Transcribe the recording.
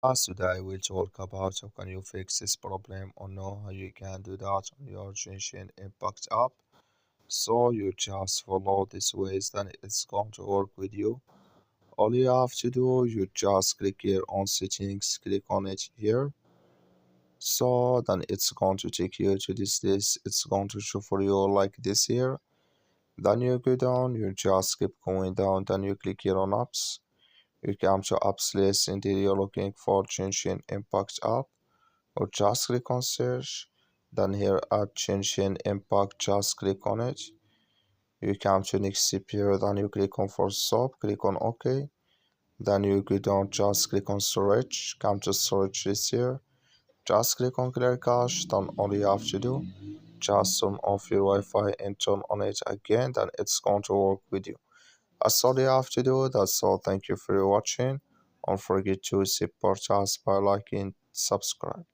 Today we'll talk about how can you fix this problem or know how you can do that on your Genshin Impact app. So you just follow these ways, then it's going to work with you. All you have to do, you just click here on settings, click on it here. So then it's going to take you to this list. It's going to show for you like this here. Then you go down, you just keep going down, then you click here on apps. You come to apps list and then you're looking for Genshin Impact app or just click on search. Then here at Genshin Impact, just click on it. You come to next here, then you click on for shop, click on OK. Then you go down, just click on storage, come to storage this here. Just click on clear cache, then all you have to do, just turn off your Wi-Fi and turn on it again, then it's going to work with you. That's all you have to do. That's all. Thank you for watching. Don't forget to support us by liking, subscribe.